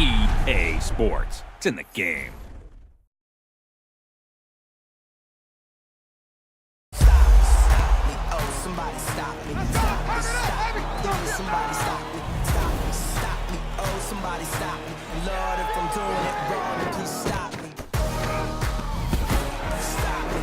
EA Sports. It's in the game. Somebody stop me, stop me, stop me. Somebody stop me, stop me, stop me. Oh, somebody stop me. Lord, if I'm doing it wrong, then please stop me. Stop me. Stop me.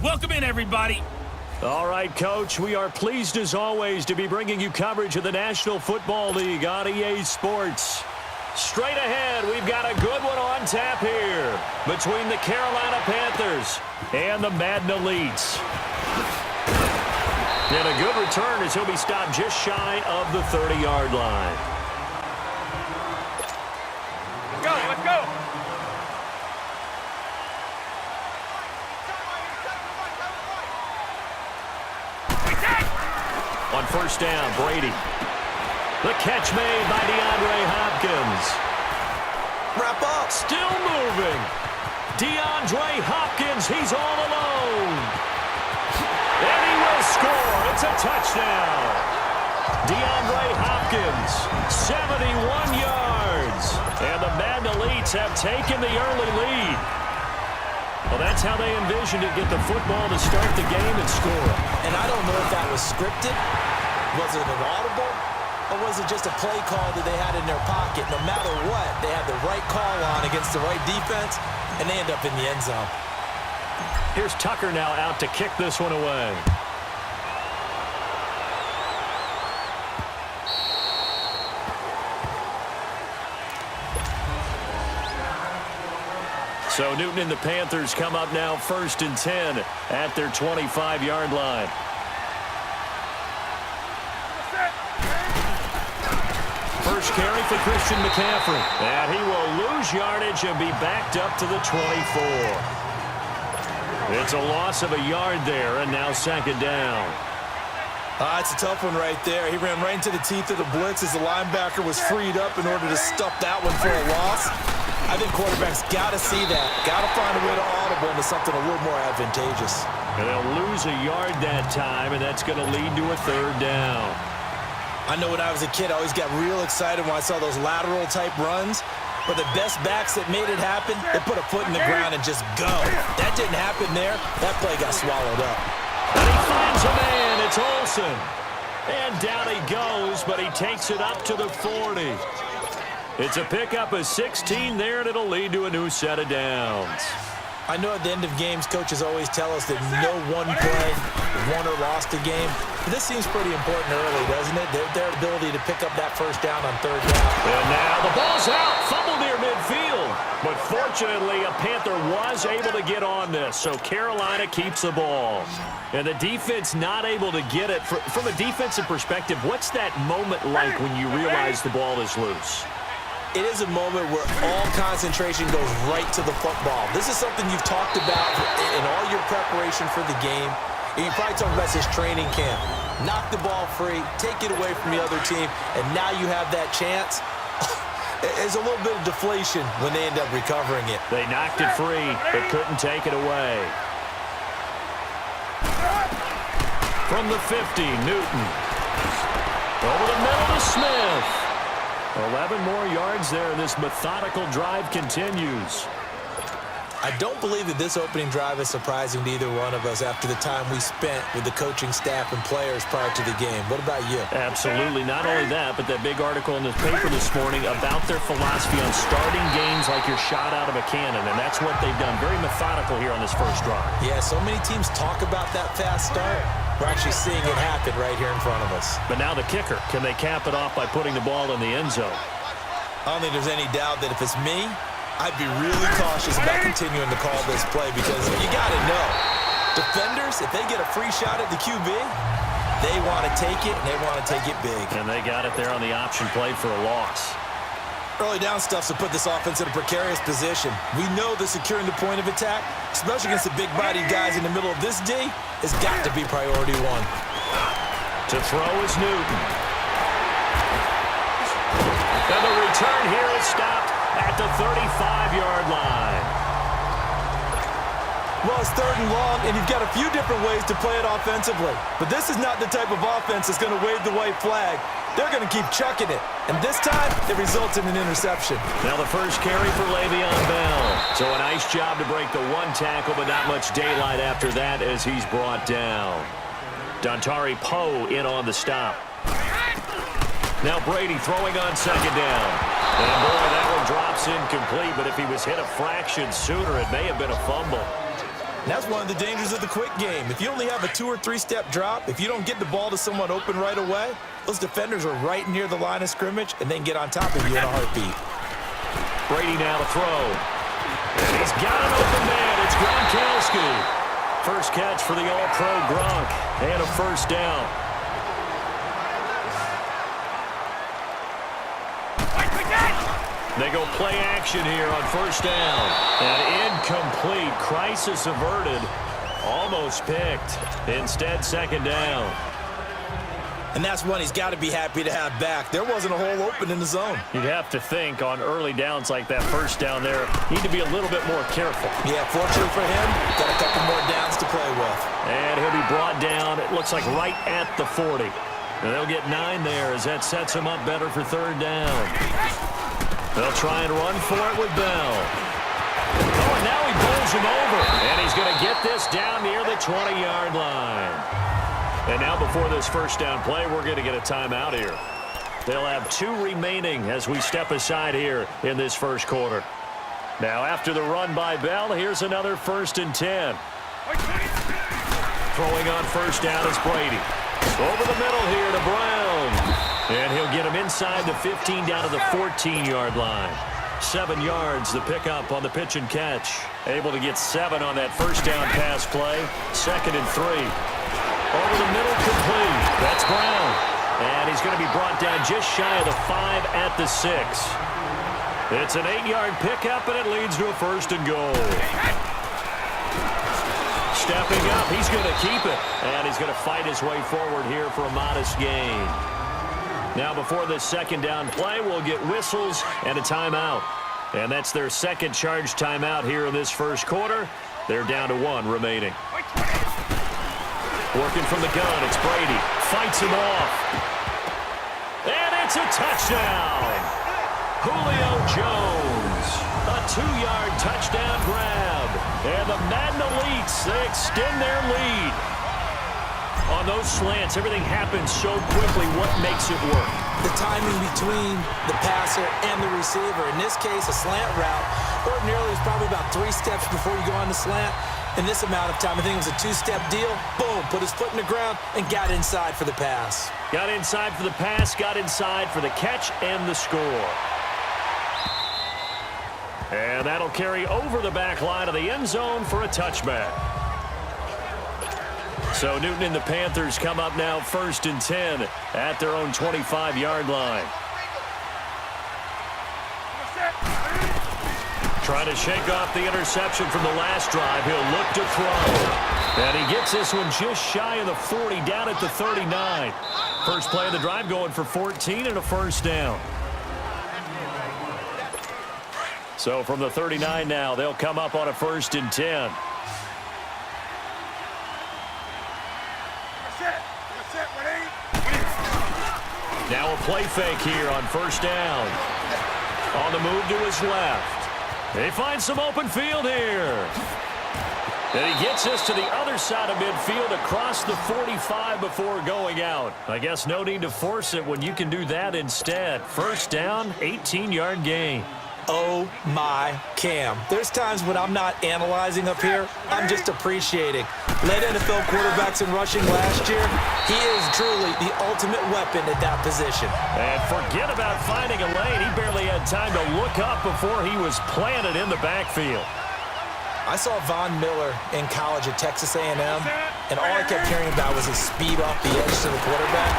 Welcome in, everybody. All right, Coach, we are pleased as always to be bringing you coverage of the National Football League on EA Sports. Straight ahead, we've got a good one on tap here between the Carolina Panthers and the Madden Elites. And a good return as he'll be stopped just shy of the 30-yard line. Let's go. On first down, Brady. The catch made by DeAndre Hopkins. Wrap up. Still moving. DeAndre Hopkins, he's all alone. And he will score. It's a touchdown. DeAndre Hopkins, 71 yards. And the Madden Elites have taken the early lead. Well, that's how they envisioned it, get the football to start the game and score. And I don't know if that was scripted, was it an audible, or was it just a play call that they had in their pocket? No matter what, they had the right call on against the right defense, and they end up in the end zone. Here's Tucker now out to kick this one away. So Newton and the Panthers come up now 1st and 10 at their 25-yard line. First carry for Christian McCaffrey. And he will lose yardage and be backed up to the 24. It's a loss of a yard there, and now 2nd down. It's a tough one right there. He ran right into the teeth of the blitz as the linebacker was freed up in order to stuff that one for a loss. I think quarterbacks got to see that. Got to find a way to audible into something a little more advantageous. And they'll lose a yard that time, and that's going to lead to a 3rd down. I know when I was a kid, I always got real excited when I saw those lateral-type runs. But the best backs that made it happen, they put a foot in the ground and just go. That didn't happen there. That play got swallowed up. And he finds a man. It's Olsen. And down he goes, but he takes it up to the 40. It's a pickup of 16 there, and it'll lead to a new set of downs. I know at the end of games, coaches always tell us that no one play won or lost a game. But this seems pretty important early, doesn't it? Their ability to pick up that 1st down on 3rd down. And now the ball's out. Fumble near midfield. But Fortunately, a Panther was able to get on this, so Carolina keeps the ball. And the defense not able to get it. From a defensive perspective, what's that moment like when you realize the ball is loose? It is a moment where all concentration goes right to the football. This is something you've talked about in all your preparation for the game. And you probably talked about this training camp. Knock the ball free, take it away from the other team, and now you have that chance. There's a little bit of deflation when they end up recovering it. They knocked it free, but couldn't take it away. From the 50, Newton. Over the middle to Smith. 11 more yards there, and this methodical drive continues. I don't believe that this opening drive is surprising to either one of us after the time we spent with the coaching staff and players prior to the game. What about you? Absolutely. Not only that, but that big article in the paper this morning about their philosophy on starting games like you're shot out of a cannon, and that's what they've done. Very methodical here on this first drive. Yeah, so many teams talk about that fast start. We're actually seeing it happen right here in front of us. But now the kicker. Can they cap it off by putting the ball in the end zone? I don't think there's any doubt that if it's me, I'd be really cautious about continuing to call this play because you got to know, defenders, if they get a free shot at the QB, they want to take it, and they want to take it big. And they got it there on the option play for a loss. Early down stuff's to put this offense in a precarious position. We know that securing the point of attack, especially against the big-bodied guys in the middle of this D, has got to be priority one. To throw is Newton. And the return here is stopped at the 35-yard line. Well, it's 3rd and long, and you've got a few different ways to play it offensively. But this is not the type of offense that's going to wave the white flag. They're going to keep chucking it. And this time, it results in an interception. Now the first carry for Le'Veon Bell. So a nice job to break the one tackle, but not much daylight after that as he's brought down. Dontari Poe in on the stop. Now Brady throwing on 2nd down. And boy, that one drops incomplete, but if he was hit a fraction sooner, it may have been a fumble. And that's one of the dangers of the quick game. If you only have a 2- or 3-step drop, if you don't get the ball to someone open right away, those defenders are right near the line of scrimmage and then get on top of you in a heartbeat. Brady now to throw. And he's got an open man. It's Gronkowski. First catch for the All-Pro Gronk. And a first down. They go play action here on 1st down. And incomplete. Crisis averted. Almost picked. Instead, 2nd down. And that's one he's got to be happy to have back. There wasn't a hole open in the zone. You'd have to think on early downs like that 1st down there, need to be a little bit more careful. Yeah, fortunately for him, got a couple more downs to play with. And he'll be brought down, it looks like right at the 40. And they'll get 9 there as that sets him up better for 3rd down. They'll try and run for it with Bell. Oh, and now he bowls him over. And he's going to get this down near the 20-yard line. And now before this 1st down play, we're going to get a timeout here. They'll have 2 remaining as we step aside here in this first quarter. Now after the run by Bell, here's another 1st and 10. Throwing on 1st down is Brady. Over the middle here to Brown. And he'll get him inside the 15 down to the 14-yard line. 7 yards, the pickup on the pitch and catch. Able to get 7 on that 1st down pass play. 2nd and 3. Over the middle, complete. That's Brown. And he's going to be brought down just shy of the 5 at the 6. It's an 8-yard pickup, and it leads to a 1st and goal. Stepping up, he's going to keep it. And he's going to fight his way forward here for a modest gain. Now before this 2nd down play, we'll get whistles and a timeout. And that's their 2nd charge timeout here in this first quarter. They're down to 1 remaining. Working from the gun, it's Brady. Fights him off. And it's a touchdown. Julio Jones. A 2-yard touchdown grab. And the Madden Elites, they extend their lead. On those slants, everything happens so quickly. What makes it work? The timing between the passer and the receiver. In this case, a slant route. Ordinarily, it's probably about 3 steps before you go on the slant. In this amount of time, I think it was a 2-step deal. Boom, put his foot in the ground and got inside for the pass. Got inside for the pass, got inside for the catch and the score. And that'll carry over the back line of the end zone for a touchback. So Newton and the Panthers come up now 1st and 10 at their own 25-yard line. Trying to shake off the interception from the last drive. He'll look to throw. And he gets this one just shy of the 40, down at the 39. First play of the drive going for 14 and a first down. So from the 39 now, they'll come up on a 1st and 10. Now a play fake here on 1st down. On the move to his left. They find some open field here. And he gets us to the other side of midfield across the 45 before going out. I guess no need to force it when you can do that instead. 1st down, 18-yard gain. Oh, my Cam. There's times when I'm not analyzing up here. I'm just appreciating. Led NFL quarterbacks in rushing last year. He is truly the ultimate weapon at that position. And forget about finding a lane. He barely had time to look up before he was planted in the backfield. I saw Von Miller in college at Texas A&M, and all I kept hearing about was his speed off the edge to the quarterback.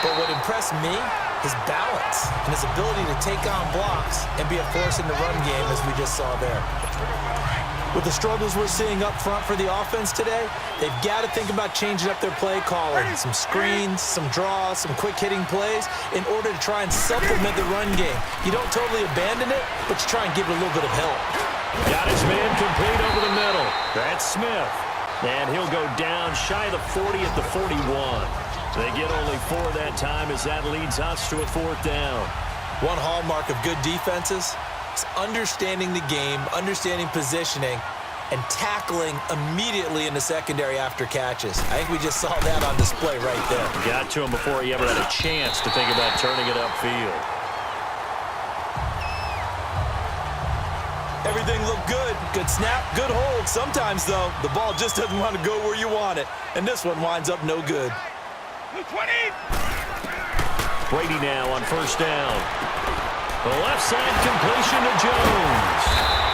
But what impressed me, his balance and his ability to take on blocks and be a force in the run game, as we just saw there. With the struggles we're seeing up front for the offense today, they've got to think about changing up their play calling. Some screens, some draws, some quick-hitting plays in order to try and supplement the run game. You don't totally abandon it, but you try and give it a little bit of help. Got his man complete over the middle. That's Smith. And he'll go down shy of the 40 at the 41. They get only 4 that time as that leads us to a 4th down. One hallmark of good defenses is understanding the game, understanding positioning, and tackling immediately in the secondary after catches. I think we just saw that on display right there. Got to him before he ever had a chance to think about turning it upfield. Everything looked good. Good snap, good hold. Sometimes, though, the ball just doesn't want to go where you want it. And this one winds up no good. 20. Brady now on 1st down. The left side completion to Jones.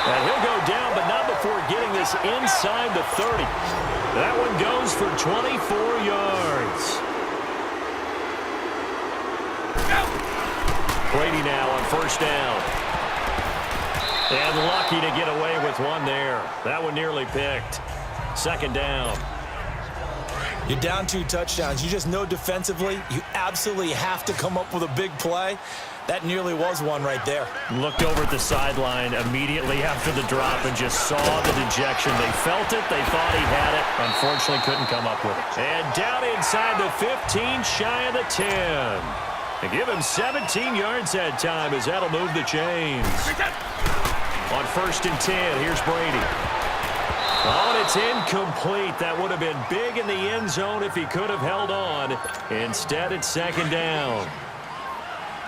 And he'll go down, but not before getting this inside the 30. That one goes for 24 yards. Brady now on 1st down. And lucky to get away with one there. That one nearly picked. 2nd down. You're down 2 touchdowns. You just know defensively you absolutely have to come up with a big play. That nearly was one right there. Looked over at the sideline immediately after the drop and just saw the dejection. They felt it. They thought he had it. Unfortunately, couldn't come up with it. And down inside the 15, shy of the 10. They give him 17 yards that time as that'll move the chains. On 1st and 10, here's Brady. Oh, and it's incomplete. That would have been big in the end zone if he could have held on. Instead, it's 2nd down.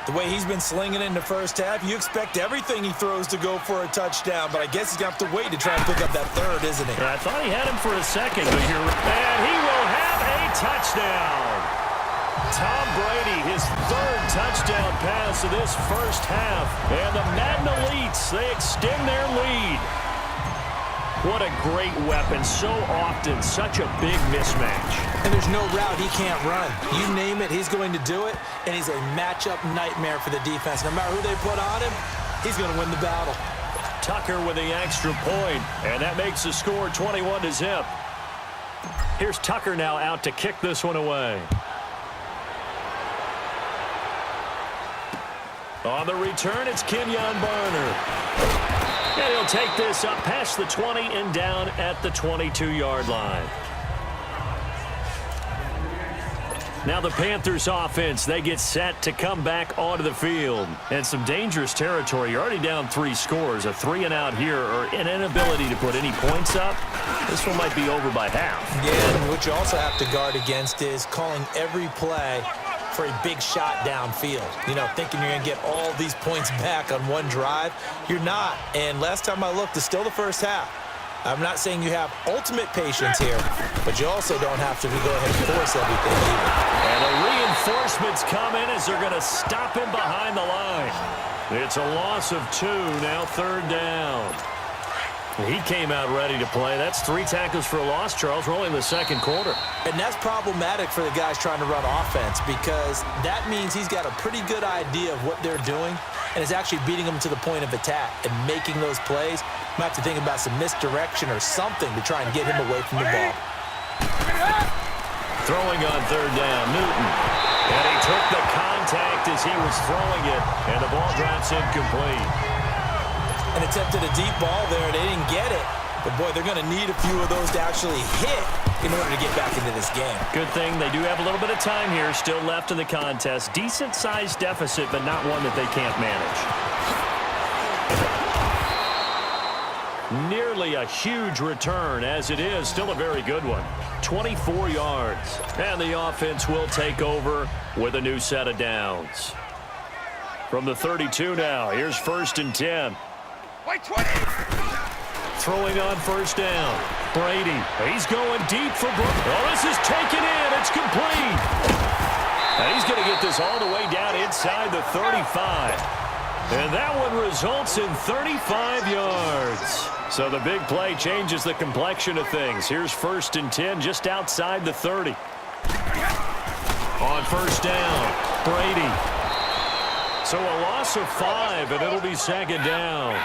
The way he's been slinging in the first half, you expect everything he throws to go for a touchdown, but I guess he's going to have to wait to try and pick up that 3rd, isn't he? I thought he had him for a second, but and he will have a touchdown. Tom Brady, his 3rd touchdown pass of this first half. And the Madden Elites, they extend their lead. What a great weapon. So often, such a big mismatch. And there's no route he can't run. You name it, he's going to do it, and he's a matchup nightmare for the defense. No matter who they put on him, he's going to win the battle. Tucker with the extra point, and that makes the score 21-0. Here's Tucker now out to kick this one away. On the return, it's Kenyon Barner. And he'll take this up past the 20 and down at the 22-yard line. Now the Panthers offense, they get set to come back onto the field. And some dangerous territory. You're already down 3 scores. A 3-and-out here or an inability to put any points up. This one might be over by half. Yeah, and what you also have to guard against is calling every play for a big shot downfield. You know, thinking you're going to get all these points back on one drive. You're not. And last time I looked, it's still the first half. I'm not saying you have ultimate patience here, but you also don't have to go ahead and force everything either. And the reinforcements come in as they're going to stop him behind the line. It's a loss of 2, now third down. He came out ready to play. That's 3 tackles for a loss, Charles. We're only in the second quarter. And that's problematic for the guys trying to run offense because that means he's got a pretty good idea of what they're doing and is actually beating them to the point of attack and making those plays. Might have to think about some misdirection or something to try and get him away from the ball. Throwing on third down, Newton. And he took the contact as he was throwing it, and the ball drops incomplete. And attempted a deep ball there. They didn't get it. But, boy, they're going to need a few of those to actually hit in order to get back into this game. Good thing they do have a little bit of time here still left in the contest. Decent-sized deficit, but not one that they can't manage. Nearly a huge return, as it is still a very good one. 24 yards. And the offense will take over with a new set of downs. From the 32 now, here's 1st and 10. Wait, 20. Throwing on first down. Brady. He's going deep for Brooks. Oh, this is taken in. It's complete. And he's going to get this all the way down inside the 35. And that one results in 35 yards. So the big play changes the complexion of things. Here's 1st and 10 just outside the 30. On first down, Brady. So a loss of 5, and it'll be 2nd down.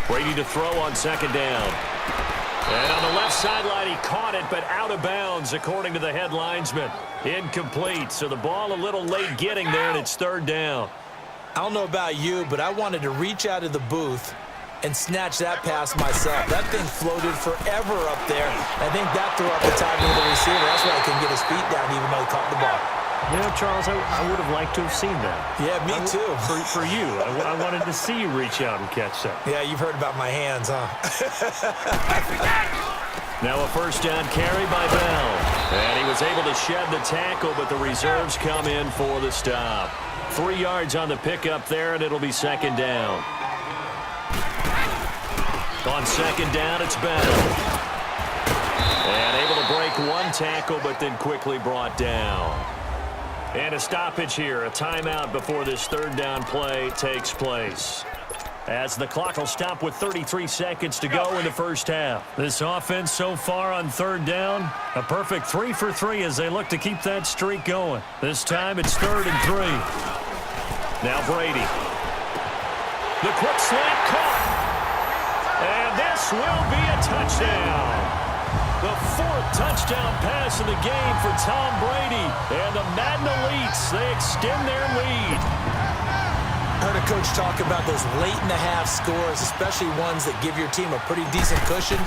Brady to throw on 2nd down. And on the left sideline, he caught it, but out of bounds, according to the head linesman. Incomplete, so the ball a little late getting there, and it's 3rd down. I don't know about you, but I wanted to reach out of the booth and snatch that pass myself. That thing floated forever up there. I think that threw up the timing of the receiver. That's why he couldn't get his feet down even though he caught the ball. You know, Charles, I would have liked to have seen that. Yeah, me too. For you. I wanted to see you reach out and catch that. Yeah, you've heard about my hands, huh? Now a first down carry by Bell. And he was able to shed the tackle, but the reserves come in for the stop. 3 yards on the pickup there, and it'll be 2nd down. On 2nd down, it's Bell. And able to break 1 tackle, but then quickly brought down. And a stoppage here, a timeout before this 3rd down play takes place. As the clock will stop with 33 seconds to go in the first half. This offense so far on 3rd down, a perfect 3 for 3 as they look to keep that streak going. This time it's 3rd and 3. Now Brady. The quick slant caught. And this will be a touchdown. The 4th touchdown pass of the game for Tom Brady. And the Madden Elites, they extend their lead. I heard a coach talk about those late-in-the-half scores, especially ones that give your team a pretty decent cushion.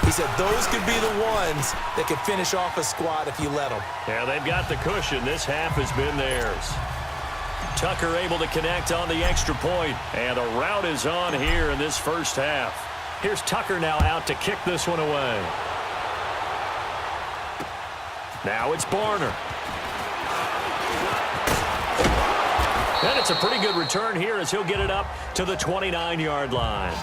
He said those could be the ones that could finish off a squad if you let them. Yeah, they've got the cushion. This half has been theirs. Tucker able to connect on the extra point, and a rout is on here in this first half. Here's Tucker now out to kick this one away. Now it's Barner. And it's a pretty good return here as he'll get it up to the 29-yard line.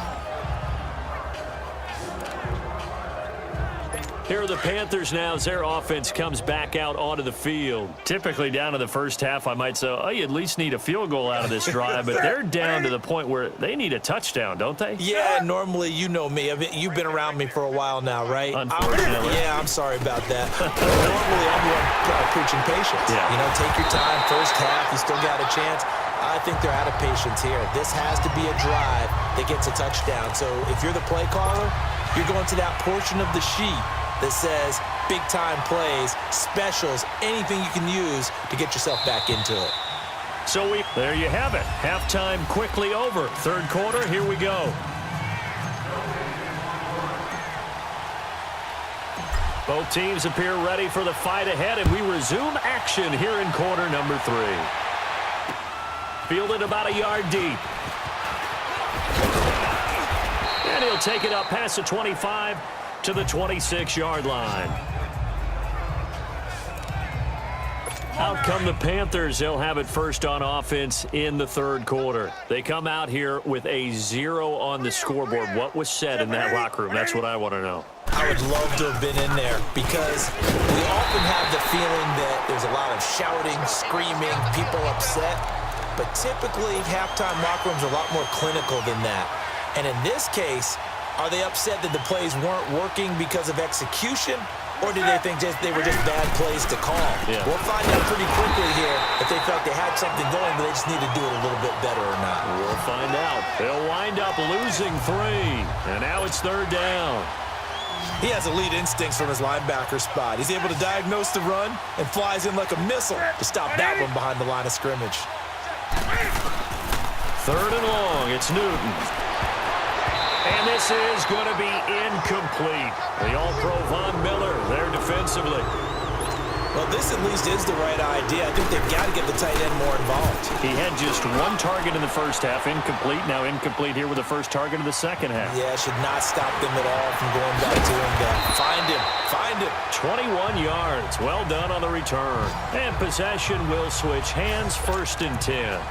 Here are the Panthers now as their offense comes back out onto the field. Typically down to the first half, I might say, oh, you at least need a field goal out of this drive, but they're down to the point where they need a touchdown, don't they? Yeah, normally, you know me. You've been around me for a while now, right? Unfortunately. I'm sorry about that. Normally, I'm the one preaching patience. Yeah. You know, take your time, first half, you still got a chance. I think they're out of patience here. This has to be a drive that gets a touchdown. So if you're the play caller, you're going to that portion of the sheet that says big-time plays, specials, anything you can use to get yourself back into it. So there you have it. Halftime quickly over. 3rd quarter, here we go. Both teams appear ready for the fight ahead, and we resume action here in quarter number 3. Fielded about a yard deep. And he'll take it up past the 25 to the 26-yard line. Out come the Panthers. They'll have it first on offense in the 3rd quarter. They come out here with a 0 on the scoreboard. What was said in that locker room? That's what I want to know. I would love to have been in there because we often have the feeling that there's a lot of shouting, screaming, people upset. But typically, halftime locker rooms are a lot more clinical than that. And in this case, are they upset that the plays weren't working because of execution? Or did they think they were just bad plays to call? Yeah. We'll find out pretty quickly here if they felt they had something going, but they just need to do it a little bit better or not. We'll find out. They'll wind up losing 3. And now it's 3rd down. He has elite instincts from his linebacker spot. He's able to diagnose the run and flies in like a missile to stop that one behind the line of scrimmage. 3rd and long. It's Newton. And this is going to be incomplete. The All-Pro Von Miller there defensively. Well, this at least is the right idea. I think they've got to get the tight end more involved. He had just 1 target in the first half, incomplete. Now incomplete here with the first target of the second half. Yeah, should not stop them at all from going back to him. Find him. Find him. 21 yards. Well done on the return. And possession will switch hands, 1st and 10.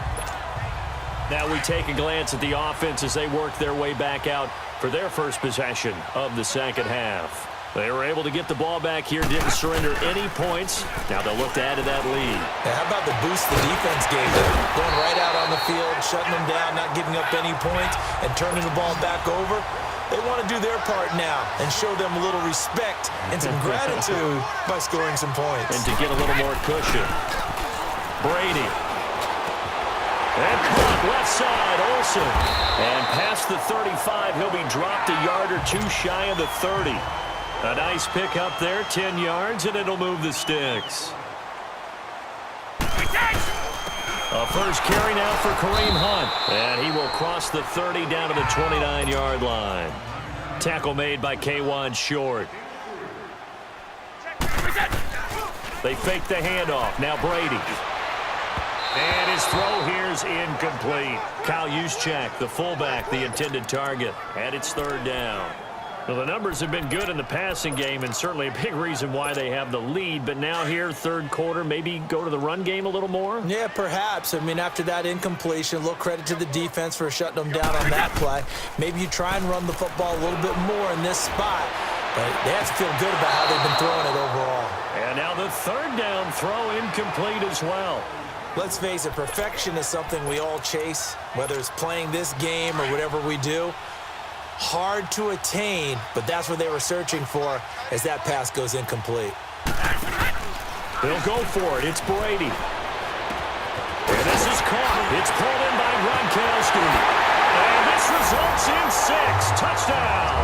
Now we take a glance at the offense as they work their way back out for their first possession of the second half. They were able to get the ball back here, didn't surrender any points. Now they'll look to add to that lead. Now, how about the boost the defense gave them? Going right out on the field, shutting them down, not giving up any points, and turning the ball back over. They want to do their part now and show them a little respect and some gratitude by scoring some points. And to get a little more cushion. Brady. And caught left side, Olsen. And past the 35, he'll be dropped a yard or 2 shy of the 30. A nice pick up there, 10 yards, and it'll move the sticks. A first carry now for Kareem Hunt. And he will cross the 30 down to the 29-yard line. Tackle made by K'Wan Short. They fake the handoff. Now Brady. And his throw here's incomplete. Kyle Juszczyk, the fullback, the intended target. And it's 3rd down. Well, the numbers have been good in the passing game and certainly a big reason why they have the lead. But now here, 3rd quarter, maybe go to the run game a little more? Yeah, perhaps. I mean, after that incompletion, a little credit to the defense for shutting them down on that play. Maybe you try and run the football a little bit more in this spot. But they have to feel good about how they've been throwing it overall. And now the 3rd down throw incomplete as well. Let's face it, perfection is something we all chase, whether it's playing this game or whatever we do. Hard to attain, but that's what they were searching for as that pass goes incomplete. They'll go for it. It's Brady. And this is caught. It's pulled in by Gronkowski. And this results in 6. Touchdown.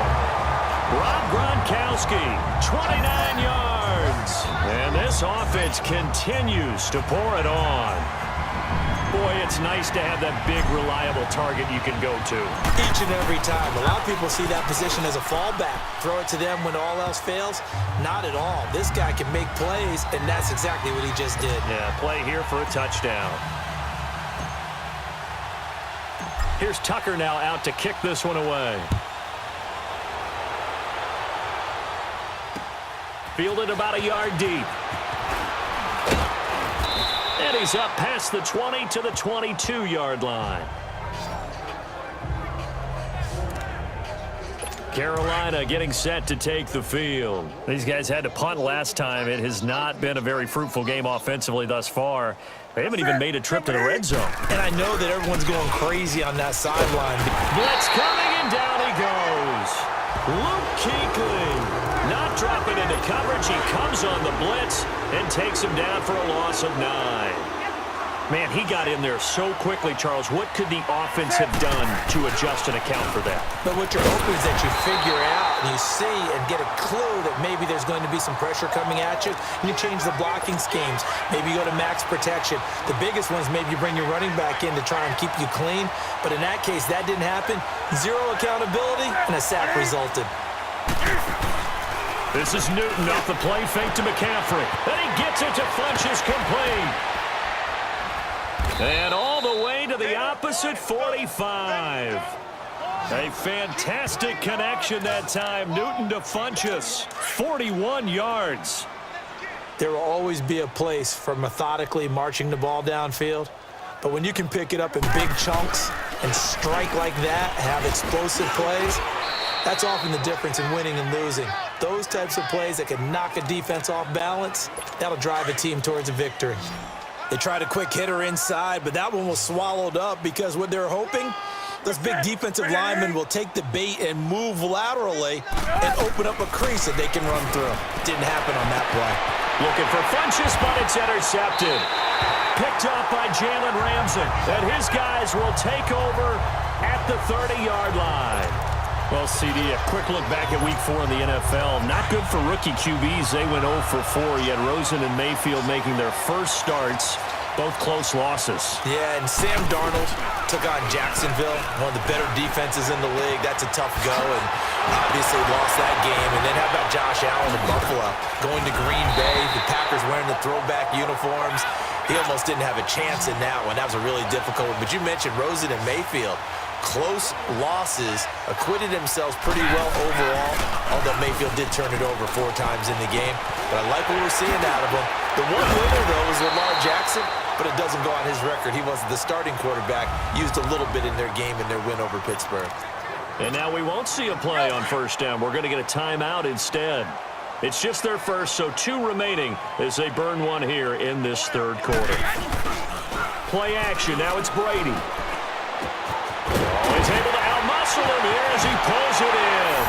Rob Gronkowski, 29 yards. And this offense continues to pour it on. Boy, it's nice to have that big, reliable target you can go to. Each and every time. A lot of people see that position as a fallback. Throw it to them when all else fails. Not at all. This guy can make plays, and that's exactly what he just did. Yeah, play here for a touchdown. Here's Tucker now out to kick this one away. Fielded about a yard deep. And he's up past the 20 to the 22-yard line. Carolina getting set to take the field. These guys had to punt last time. It has not been a very fruitful game offensively thus far. They haven't even made a trip to the red zone. And I know that everyone's going crazy on that sideline. Blitz coming, and down he goes. Luke Kuechly not dropping into coverage. He comes on the blitz and takes him down for a loss of 9. Man, he got in there so quickly, Charles. What could the offense have done to adjust and account for that? But what you're hoping is that you figure out and you see and get a clue that maybe there's going to be some pressure coming at you, and you change the blocking schemes. Maybe you go to max protection. The biggest one is maybe you bring your running back in to try and keep you clean. But in that case, that didn't happen. 0 accountability, and a sack resulted. This is Newton off the play fake to McCaffrey. And he gets it to Funchess complete. And all the way to the opposite 45. A fantastic connection that time. Newton to Funchess. 41 yards. There will always be a place for methodically marching the ball downfield. But when you can pick it up in big chunks and strike like that, have explosive plays, That's often the difference in winning and losing. Those types of plays that can knock a defense off balance, that'll drive a team towards a victory. They tried a quick hitter inside, but that one was swallowed up because what they're hoping, those big defensive linemen will take the bait and move laterally and open up a crease that they can run through. Didn't happen on that play. Looking for Funchess, but it's intercepted. Picked up by Jalen Ramsey. And his guys will take over at the 30-yard line. Well, CD, a quick look back at Week 4 in the NFL. Not good for rookie QBs. They went 0 for 4. You had Rosen and Mayfield making their first starts, both close losses. Yeah, and Sam Darnold took on Jacksonville, one of the better defenses in the league. That's a tough go, and obviously lost that game. And then how about Josh Allen in Buffalo going to Green Bay, the Packers wearing the throwback uniforms. He almost didn't have a chance in that one. That was a really difficult one. But you mentioned Rosen and Mayfield. Close losses, acquitted themselves pretty well overall, although Mayfield did turn it over 4 times in the game. But I like what we're seeing out of him. The one winner, though, is Lamar Jackson, but it doesn't go on his record. He wasn't the starting quarterback, used a little bit in their game in their win over Pittsburgh. And now we won't see a play on first down. We're going to get a timeout instead. It's just their first, so 2 remaining as they burn one here in this third quarter. Play action. Now it's Brady. He's able to outmuscle him here as he pulls it in.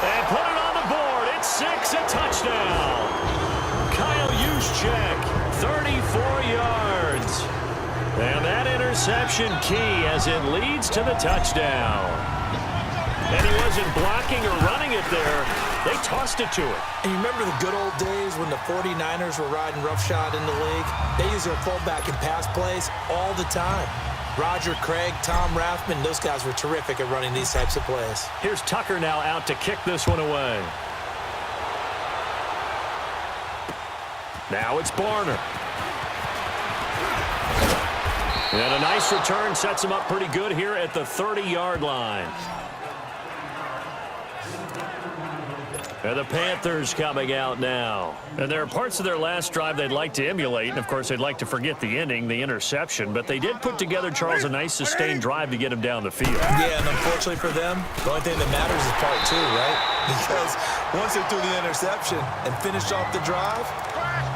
And put it on the board. It's 6, a touchdown. Kyle Juszczyk, 34 yards. And that interception key as it leads to the touchdown. And he wasn't blocking or running it there. They tossed it to him. And you remember the good old days when the 49ers were riding roughshod in the league? They used their fullback in pass plays all the time. Roger Craig, Tom Rathman, those guys were terrific at running these types of plays. Here's Tucker now out to kick this one away. Now it's Barner. And a nice return sets him up pretty good here at the 30-yard line. And the Panthers coming out now. And there are parts of their last drive they'd like to emulate. And, of course, they'd like to forget the ending, the interception. But they did put together, Charles, a nice sustained drive to get him down the field. Yeah, and unfortunately for them, the only thing that matters is part 2, right? Because once they threw the interception and finished off the drive,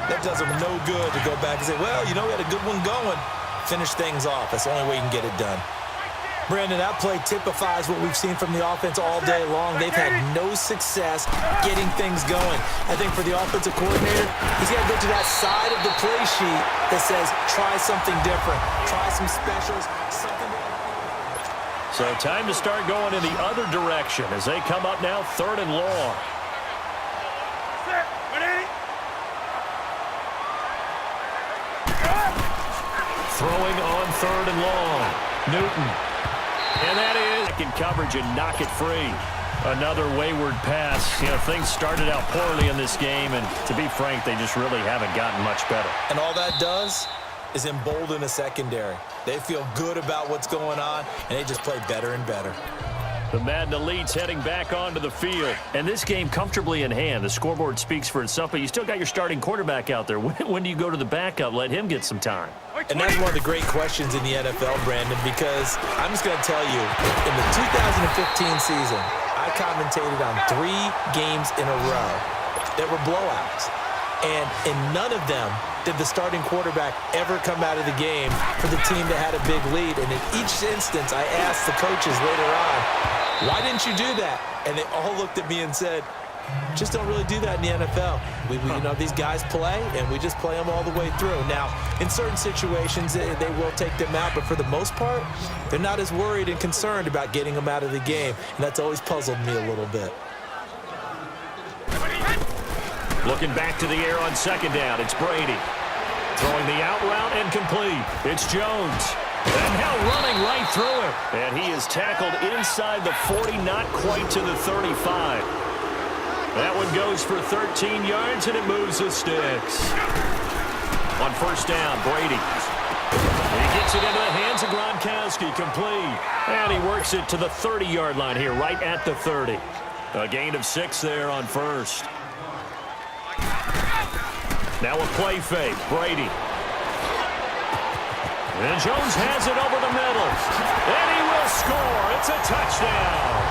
that does them no good to go back and say, well, you know, we had a good one going. Finish things off. That's the only way you can get it done. Brandon, that play typifies what we've seen from the offense all day long. They've had no success getting things going. I think for the offensive coordinator, he's got to go to that side of the play sheet that says, try something different. Try some specials, something different. So time to start going in the other direction as they come up now 3rd and long. Throwing on 3rd and long. Newton. And that is in coverage and knock it free. Another wayward pass. You know, things started out poorly in this game, and to be frank, they just really haven't gotten much better. And all that does is embolden a secondary. They feel good about what's going on, and they just play better and better. The Madden Elites heading back onto the field. And this game comfortably in hand. The scoreboard speaks for itself, but you still got your starting quarterback out there. When do you go to the backup? Let him get some time. And that's one of the great questions in the NFL, Brandon, because I'm just going to tell you, in the 2015 season, I commentated on 3 games in a row that were blowouts. And in none of them did the starting quarterback ever come out of the game for the team that had a big lead. And in each instance, I asked the coaches later on, why didn't you do that? And they all looked at me and said, just don't really do that in the NFL. We you know, these guys play, and we just play them all the way through. Now, in certain situations, they will take them out, but for the most part, they're not as worried and concerned about getting them out of the game, and that's always puzzled me a little bit. Looking back to the air on 2nd down, it's Brady. Throwing the out route and complete. It's Jones. And now running right through him. And he is tackled inside the 40, not quite to the 35. That one goes for 13 yards, and it moves the sticks. On 1st down, Brady. He gets it into the hands of Gronkowski, complete. And he works it to the 30-yard line here, right at the 30. A gain of 6 there on 1st. Now a play fake, Brady. And Jones has it over the middle. And he will score. It's a touchdown.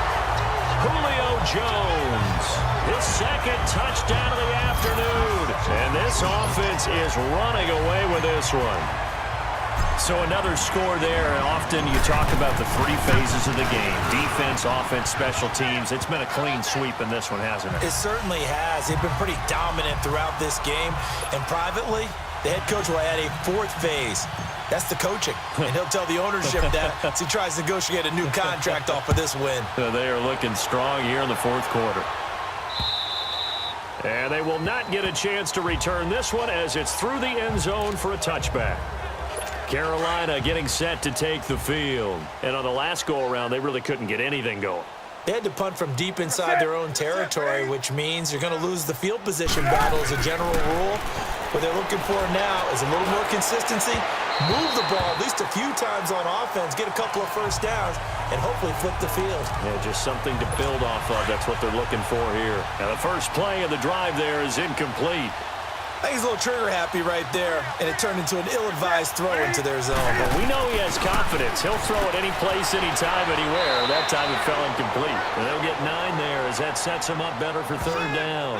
Julio Jones, his second touchdown of the afternoon. And this offense is running away with this one. So another score there. Often you talk about the three phases of the game: defense, offense, special teams. It's been a clean sweep in this one, hasn't it? It certainly has. They've been pretty dominant throughout this game. And privately, the head coach will add a fourth phase. That's the coaching. And he'll tell the ownership that as he tries to negotiate a new contract off of this win. They are looking strong here in the fourth quarter. And they will not get a chance to return this one as it's through the end zone for a touchback. Carolina getting set to take the field. And on the last go-around, they really couldn't get anything going. They had to punt from deep inside their own territory, which means you're going to lose the field position battle as a general rule. What they're looking for now is a little more consistency, move the ball at least a few times on offense, get a couple of first downs, and hopefully flip the field. Yeah, just something to build off of. That's what they're looking for here. Now, the first play of the drive there is incomplete. I think he's a little trigger happy right there, and it turned into an ill-advised throw into their zone. But we know he has confidence. He'll throw it any place, anytime, anywhere. That time it fell incomplete. And they'll get 9 there as that sets him up better for third down.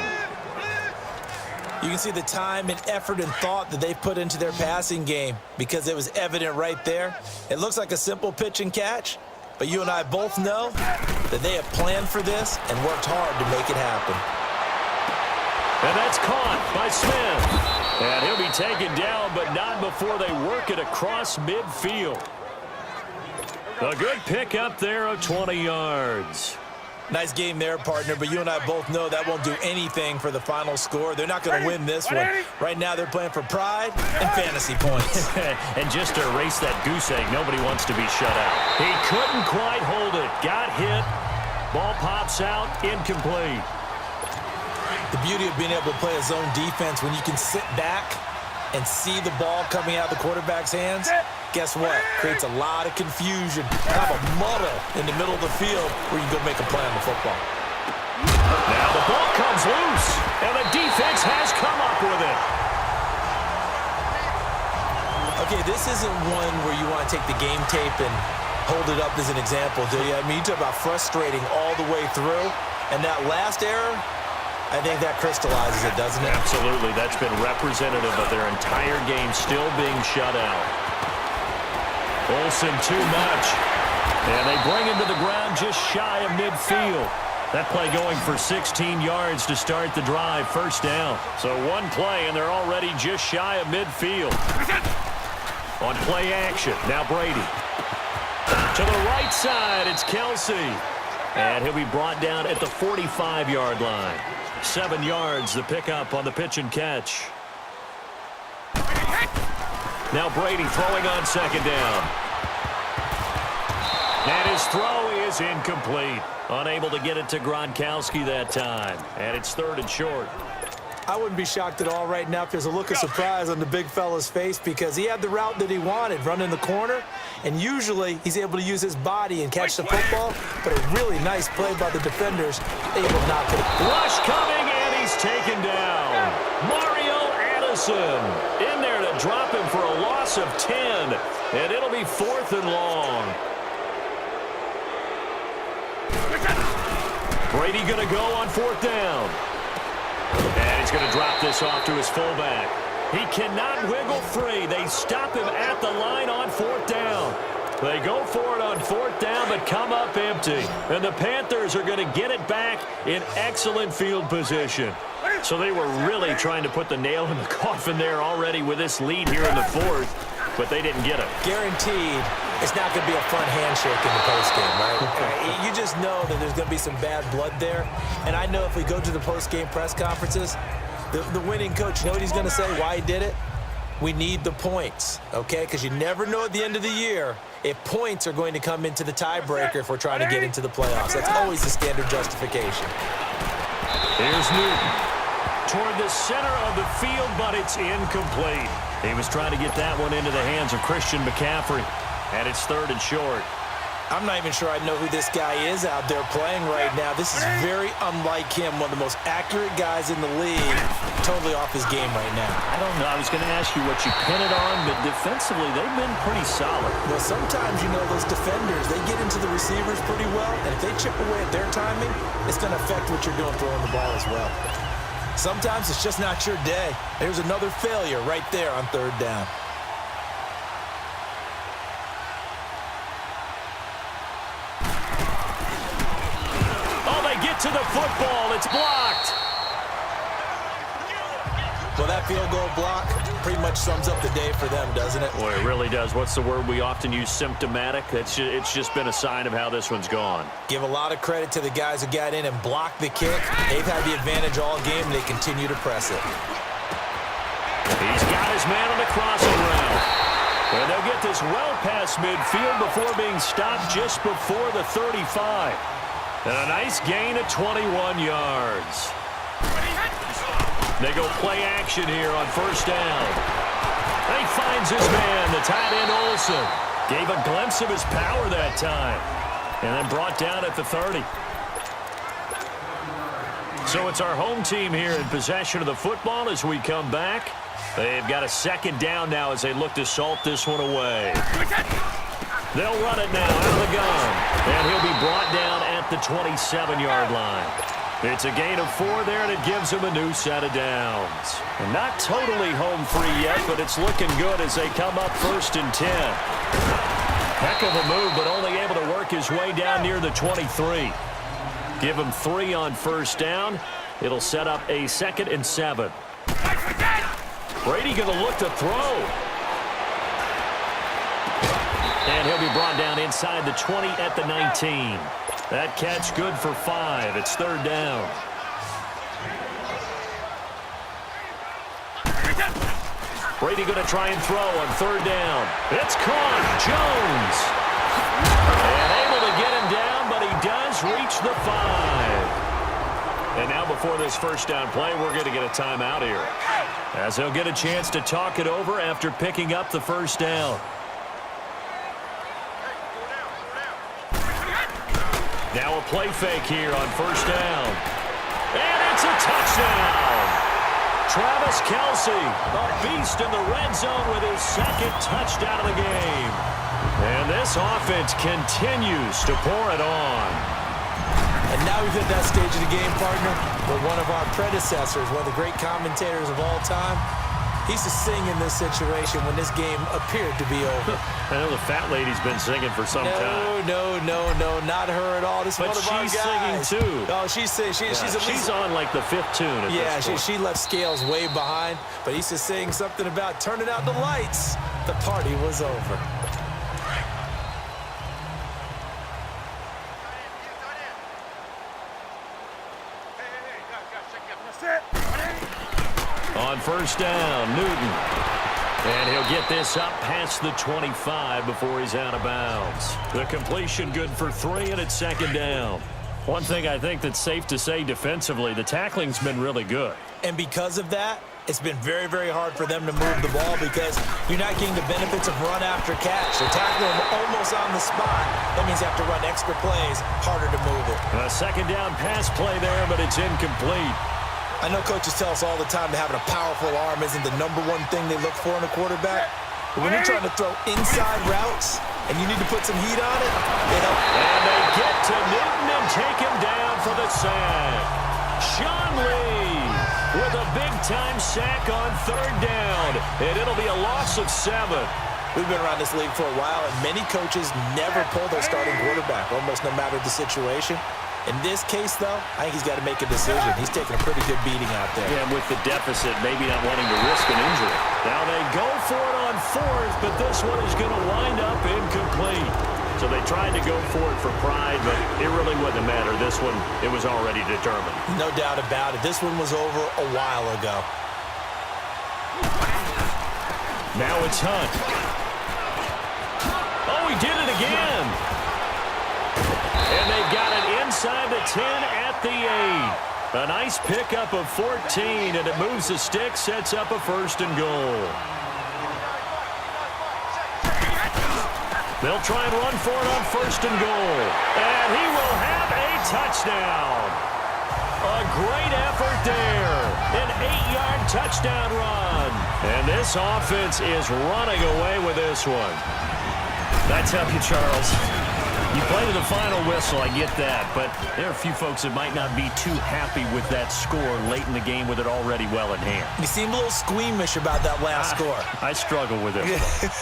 You can see the time and effort and thought that they've put into their passing game because it was evident right there. It looks like a simple pitch and catch, but you and I both know that they have planned for this and worked hard to make it happen. And that's caught by Smith. And he'll be taken down, but not before they work it across midfield. A good pick up there of 20 yards. Nice game there, partner, but you and I both know that won't do anything for the final score. They're not going to win this one. Right now they're playing for pride and fantasy points. And just to erase that goose egg, nobody wants to be shut out. He couldn't quite hold it. Got hit. Ball pops out. Incomplete. The beauty of being able to play a zone defense when you can sit back and see the ball coming out of the quarterback's hands, guess what? Creates a lot of confusion, kind of a muddle in the middle of the field where you can go make a play on the football. Now the ball comes loose, and the defense has come up with it. Okay, this isn't one where you want to take the game tape and hold it up as an example, do you? I mean, you talk about frustrating all the way through, and that last error, I think that crystallizes it, doesn't it? Absolutely. That's been representative of their entire game still being shut out. Olsen too much. And they bring him to the ground just shy of midfield. That play going for 16 yards to start the drive. First down. So one play, and they're already just shy of midfield. On play action, now Brady. To the right side, it's Kelsey. And he'll be brought down at the 45-yard line. 7 yards, the pickup on the pitch and catch. Now Brady throwing on second down. And his throw is incomplete. Unable to get it to Gronkowski that time. And it's third and short. I wouldn't be shocked at all right now if there's a look of surprise on the big fella's face because he had the route that he wanted, running the corner, and usually he's able to use his body and catch the football, but a really nice play by the defenders, able to knock it. Rush coming, and he's taken down. Mario Addison in there to drop him for a loss of 10, and it'll be 4th and long. Brady going to go on 4th down. And he's going to drop this off to his fullback. He cannot wiggle free. They stop him at the line on 4th down. They go for it on 4th down, but come up empty. And the Panthers are going to get it back in excellent field position. So they were really trying to put the nail in the coffin there already with this lead here in the 4th, but they didn't get it. Guaranteed it's not going to be a fun handshake in the postgame, right? You just know that there's going to be some bad blood there. And I know if we go to the postgame press conferences, the winning coach, you know what he's going to say, why he did it? We need the points, okay? Because you never know at the end of the year if points are going to come into the tiebreaker if we're trying to get into the playoffs. That's always the standard justification. Here's Newton toward the center of the field, but it's incomplete. He was trying to get that one into the hands of Christian McCaffrey. And it's 3rd and short. I'm not even sure I know who this guy is out there playing right now. This is very unlike him, one of the most accurate guys in the league. Totally off his game right now. I don't know. I was going to ask you what you pin it on, but defensively, they've been pretty solid. Well, sometimes, those defenders, they get into the receivers pretty well, and if they chip away at their timing, it's going to affect what you're doing throwing the ball as well. Sometimes it's just not your day. There's another failure right there on third down. To the football, it's blocked. Well, that field goal block pretty much sums up the day for them, doesn't it? Boy, it really does. What's the word we often use? Symptomatic. It's just been a sign of how this one's gone. Give a lot of credit to the guys who got in and blocked the kick. They've had the advantage all game, and they continue to press it. He's got his man on the crossing route. And they'll get this well past midfield before being stopped just before the 35. And a nice gain of 21 yards. They go play action here on first down. And he finds his man, the tight end Olsen. Gave a glimpse of his power that time. And then brought down at the 30. So it's our home team here in possession of the football as we come back. They've got a second down now as they look to salt this one away. They'll run it now out of the gun. And he'll be brought down at the 27-yard line. It's a gain of 4 there, and it gives him a new set of downs. And not totally home free yet, but it's looking good as they come up 1st and 10. Heck of a move, but only able to work his way down near the 23. Give him 3 on first down. It'll set up a 2nd and 7. Brady going to look to throw. And he'll be brought down inside the 20 at the 19. That catch good for 5. It's 3rd down. Brady going to try and throw on 3rd down. It's caught. Jones. And able to get him down, but he does reach the 5. And now before this first down play, we're going to get a timeout here, as they'll get a chance to talk it over after picking up the first down. Now a play fake here on first down. And it's a touchdown. Travis Kelce, a beast in the red zone with his 2nd touchdown of the game. And this offense continues to pour it on. And now we've hit that stage of the game, partner, where one of our predecessors, one of the great commentators of all time, he used to sing in this situation when this game appeared to be over. I know the fat lady's been singing for some time. No, not her at all. This is one of our guys. But she's singing too. Oh, she's on like the 5th tune at this point. She left Scales way behind, but he used to sing something about turning out the lights. The party was over. On first down, Newton. And he'll get this up past the 25 before he's out of bounds. The completion good for 3, and it's 2nd down. One thing I think that's safe to say defensively, the tackling's been really good. And because of that, it's been very, very hard for them to move the ball because you're not getting the benefits of run after catch. They're tackling them almost on the spot. That means you have to run extra plays, harder to move it. A 2nd down pass play there, but it's incomplete. I know coaches tell us all the time that having a powerful arm isn't the #1 thing they look for in a quarterback. But when you're trying to throw inside routes and you need to put some heat on it, they don't. And they get to Newton and take him down for the sack. Sean Lee with a big-time sack on 3rd down. And it'll be a loss of 7. We've been around this league for a while, and many coaches never pull their starting quarterback, almost no matter the situation. In this case, though, I think he's got to make a decision. He's taking a pretty good beating out there. Yeah, with the deficit, maybe not wanting to risk an injury. Now they go for it on 4th, but this one is going to wind up incomplete. So they tried to go for it for pride, but it really wouldn't matter. This one, it was already determined. No doubt about it. This one was over a while ago. Now it's Hunt. Oh, he did it again. And they've got it inside the 10 at the 8. A nice pickup of 14, and it moves the stick, sets up a 1st and goal. They'll try and run for it on 1st and goal. And he will have a touchdown. A great effort there. An 8-yard touchdown run. And this offense is running away with this one. That's help you, Charles. You play to the final whistle, I get that, but there are a few folks that might not be too happy with that score late in the game with it already well in hand. You seem a little squeamish about that last score. I struggle with it.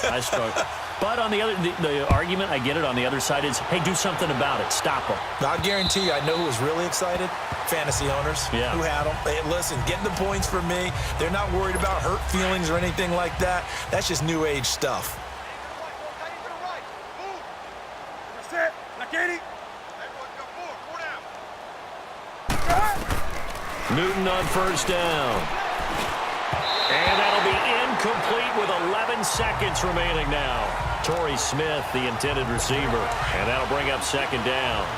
I struggle. But on the other, the argument, I get it, on the other side is, hey, do something about it. Stop them. I guarantee you, I know who was really excited. Fantasy owners who had them. Hey, listen, getting the points for me. They're not worried about hurt feelings or anything like that. That's just new age stuff. Newton on 1st down. And that'll be incomplete with 11 seconds remaining now. Torrey Smith, the intended receiver. And that'll bring up 2nd down.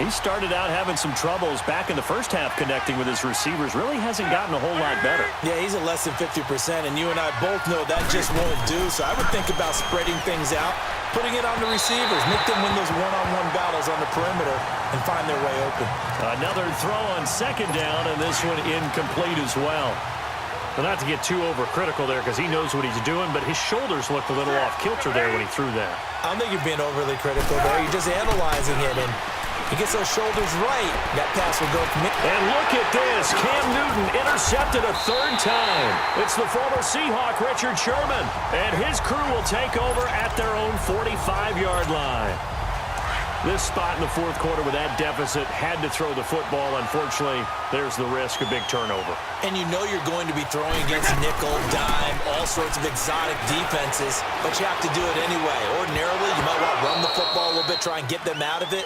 He started out having some troubles back in the first half connecting with his receivers. Really hasn't gotten a whole lot better. Yeah, he's at less than 50%, and you and I both know that just won't do. So I would think about spreading things out, putting it on the receivers, make them win those one-on-one battles on the perimeter and find their way open. Another throw on 2nd down, and this one incomplete as well. Well, not to get too overcritical there because he knows what he's doing, but his shoulders looked a little off kilter there when he threw that. I don't think you're being overly critical there. You're just analyzing it, and he gets those shoulders right. That pass will go from it. And look at this. Cam Newton intercepted a 3rd time. It's the former Seahawk, Richard Sherman. And his crew will take over at their own 45-yard line. This spot in the 4th quarter with that deficit had to throw the football. Unfortunately, there's the risk of big turnover. And you know you're going to be throwing against nickel, dime, all sorts of exotic defenses, but you have to do it anyway. Ordinarily, you might want to run the football a little bit, try and get them out of it.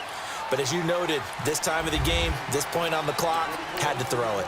But as you noted, this time of the game, this point on the clock, had to throw it.